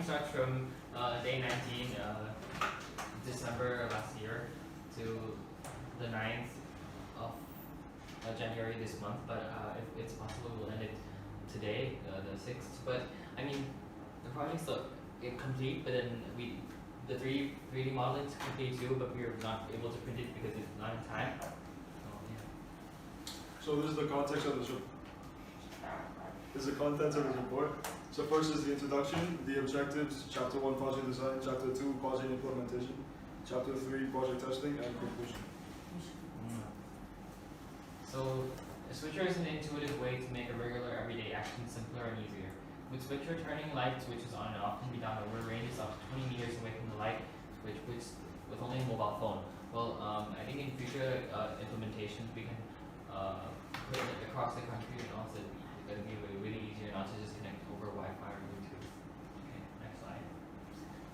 starts from day 19, December last year, to the 9th of January this month. But if it's possible, we'll end it today, the 6th. But I mean, the project's complete, but then the 3D modeling is complete too, but we're not able to print it because it's not in time. So this is the context of this. This is the contents of this report. So first is the introduction, the objectives, chapter 1 project design, chapter 2 project implementation, chapter 3 project testing, and conclusion. So Switchr is an intuitive way to make a regular everyday action simpler and easier. With Switchr, turning light switches on and off can be done over ranges up to 20 meters away from the light switch with only a mobile phone. Well, I think in future implementations we can put it across the country, and also it's going to be really easier not to just connect over Wi-Fi or Bluetooth. Okay, next slide.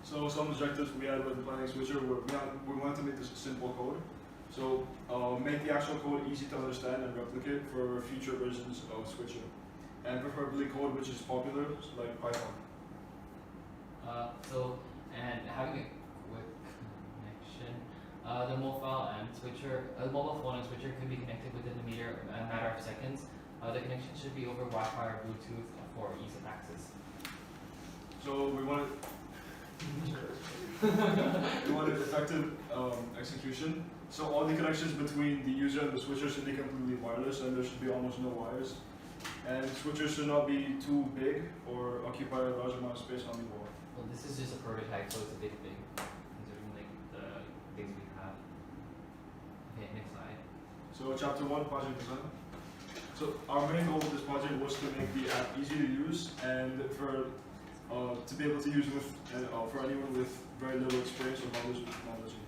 So some objectives we had with planning Switchr were we wanted to make this a simple code. So make the actual code easy to understand and replicate for future versions of Switchr. And preferably code which is popular, like Python. And having a quick connection, the mobile phone and Switchr can be connected within a matter of seconds. The connection should be over Wi-Fi or Bluetooth for ease of access. So we wanted effective execution. So all the connections between the user and the Switchr should be completely wireless, and there should be almost no wires. And Switchr should not be too big or occupy a large amount of space on the wall. Well, this is just a prototype, so it's a big thing, considering like the things we have. Okay, next slide. So chapter 1, project design. So our main goal with this project was to make the app easy to use and to be able to use with for anyone with very little experience or knowledge with technology.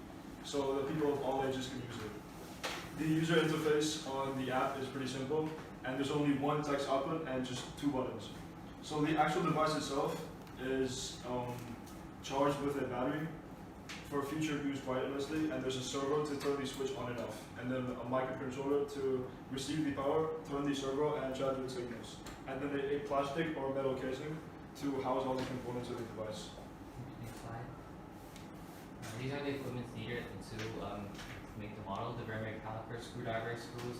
So that people of all ages can use it. The user interface on the app is pretty simple, and there's only one text output and just 2 buttons. So the actual device itself is charged with a battery for future use wirelessly, and there's a servo to turn the switch on and off, and then a microcontroller to receive the power, turn the servo, and transmit signals, and then a plastic or metal casing to house all the components of the device. Next slide. These are the equipments needed to make the model: the primary caliper, screwdriver, screws,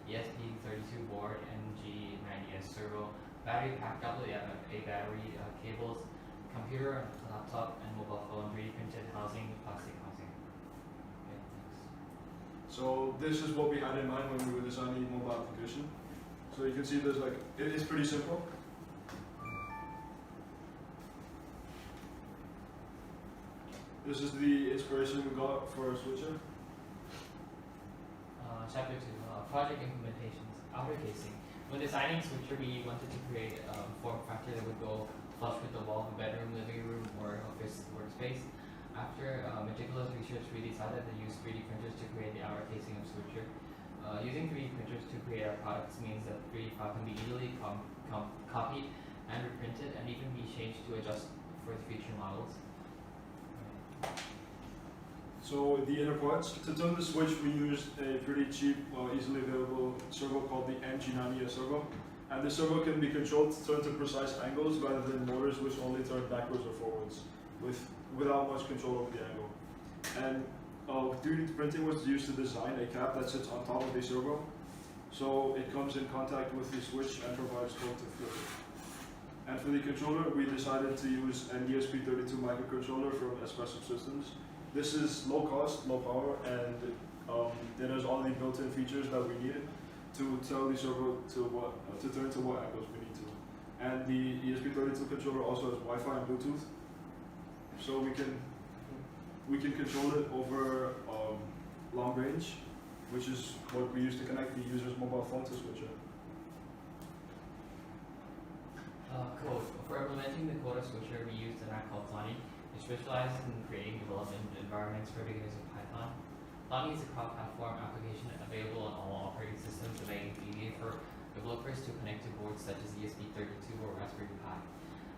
ESP32 board, NG90S servo, battery pack AA battery, cables, computer, laptop, and mobile phone, 3D printed housing, plastic housing. Okay, next. So this is what we had in mind when we were designing the mobile application. So you can see there's it is pretty simple. This is the inspiration we got for Switchr. Chapter 2, project implementations, outer casing. When designing Switchr, we wanted to create a form factor that would go flush with the wall of a bedroom, living room, or office workspace. After meticulous research, we decided to use 3D printers to create the outer casing of Switchr. Using 3D printers to create our products means that 3D file can be easily copied and reprinted, and even be changed to adjust for the future models. So the inner parts, to turn the switch, we used a pretty cheap, easily available servo called the NG90S servo. And the servo can be controlled to turn to precise angles rather than motors which only turn backwards or forwards without much control over the angle. And 3D printing was used to design a cap that sits on top of the servo. So it comes in contact with the switch and provides torque to flip it. And for the controller, we decided to use an ESP32 microcontroller from Espresso Systems. This is low cost, low power, and it has all the built-in features that we needed to tell the servo to turn to what angles we need to. And the ESP32 controller also has Wi-Fi and Bluetooth, so we can control it over long range, which is what we use to connect the user's mobile phone to Switchr. Code. For implementing the code of Switchr, we used an app called Lonnie, which specializes in creating development environments for beginners of Python. Lonnie is a cross-platform application available on all operating systems that make it easier for developers to connect to boards such as ESP32 or Raspberry Pi.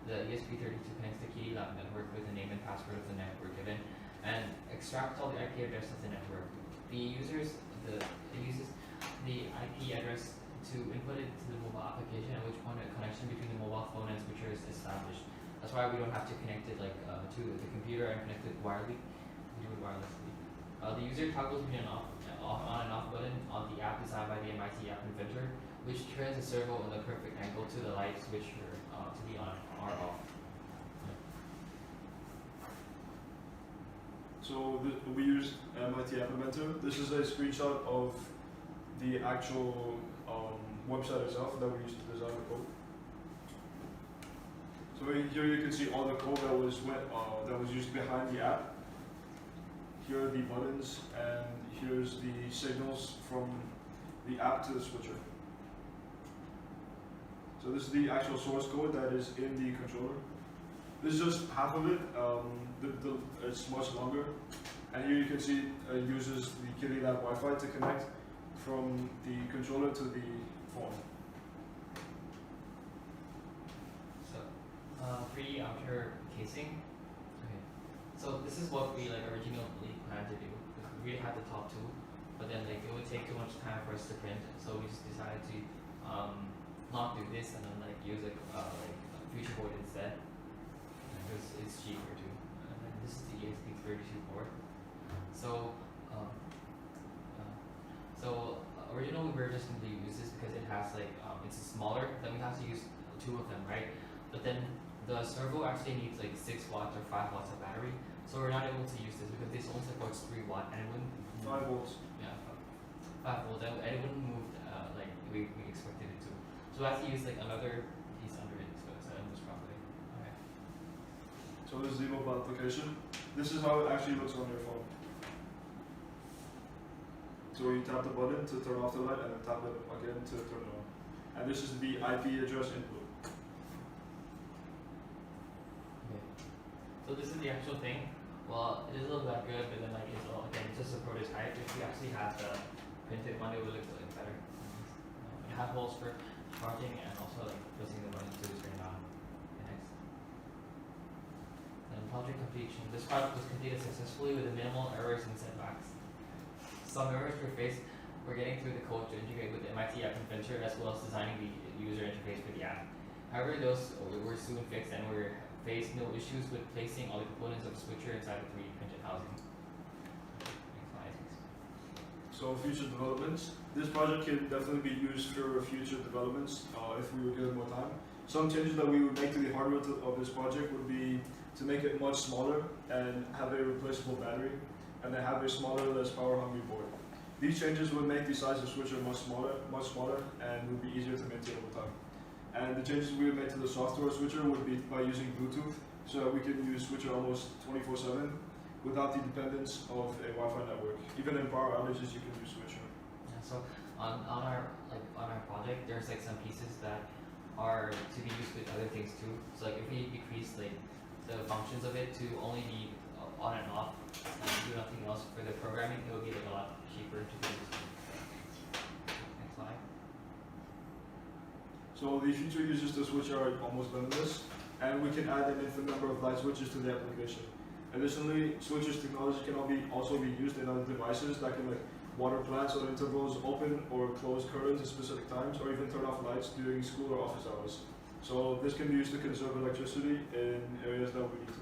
The ESP32 connects the Kitty Lab network with the name and password of the network given, and extracts all the IP address of the network. It uses the IP address to input it to the mobile application, at which point a connection between the mobile phone and Switchr is established. That's why we don't have to connect it to the computer and connect it wirelessly. We do it wirelessly. The user toggles between an on and off button on the app designed by the MIT App Inventor, which turns the servo in the perfect angle to the light switcher to be on or off. So we used MIT App Inventor. This is a screenshot of the actual website itself that we used to design the code. So here you can see all the code that was used behind the app. Here are the buttons, and here's the signals from the app to the switcher. So this is the actual source code that is in the controller. This is just half of it. It's much longer. And here you can see it uses the Kitty Lab Wi-Fi to connect from the controller to the phone. So, 3D outer casing. Okay. So this is what we originally planned to do. We really had the top two, but then it would take too much time for us to print. So we just decided to not do this and then use future board instead. Because it's cheaper too. And then this is the ESP32 board. So, originally we were just going to use this because it has it's smaller. Then we have to use two of them, right? But then the servo actually needs 6 watts or 5 watts of battery. So we're not able to use this because this only supports 3 watt and it wouldn't. 5 volts. Yeah, 5 volts, and it wouldn't move like we expected it to. So we have to use another piece under it so it moves properly. Okay. So this is the mobile application. This is how it actually looks on your phone. So you tap the button to turn off the light and then tap it again to turn it on. And this is the IP address input. Okay. So this is the actual thing. Well, it is a little bit good, but then it's just a prototype. If we actually had the printed one, it would look better. It has holes for charging and also pressing the button to turn it on. Okay, next. And project completion. This project was completed successfully with minimal errors and setbacks. Some errors were faced. We're getting through the code to integrate with the MIT App Inventor as well as designing the user interface for the app. However, those were soon fixed and we faced no issues with placing all the components of Switchr inside the 3D printed housing. Next slide, please. So future developments. This project can definitely be used for future developments if we were given more time. Some changes that we would make to the hardware of this project would be to make it much smaller and have a replaceable battery, and then have a smaller, less power-hungry board. These changes would make the size of Switchr much smaller, and would be easier to maintain over time. And the changes we would make to the software of Switchr would be by using Bluetooth, so that we can use Switchr almost 24/7 without the dependence of a Wi-Fi network. Even in power outages, you can use Switchr. Yeah, so on our project, there's some pieces that are to be used with other things too. So if we decrease the functions of it to only be on and off and do nothing else for the programming, it will be a lot cheaper to do. Next slide. So the future users to Switchr are almost done with this, and we can add an infinite number of light switches to the application. Additionally, Switchr's technology can also be used in other devices that can water plants on intervals, open or close curtains at specific times, or even turn off lights during school or office hours. So this can be used to conserve electricity in areas that we need to.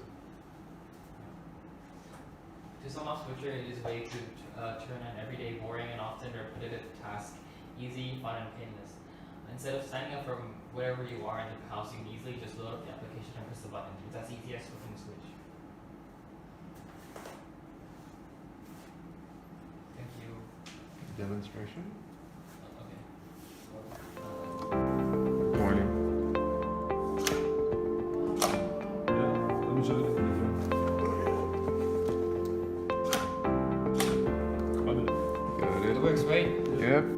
To sum up, Switchr is a way to turn an everyday boring and often repetitive task easy, fun, and painless. Instead of signing up from wherever you are in the house, you can easily just load up the application and press the button. It's as easy as flipping a switch. Thank you. Demonstration? Okay. Morning. Yeah, let me show you. Got it. It works great. Yep.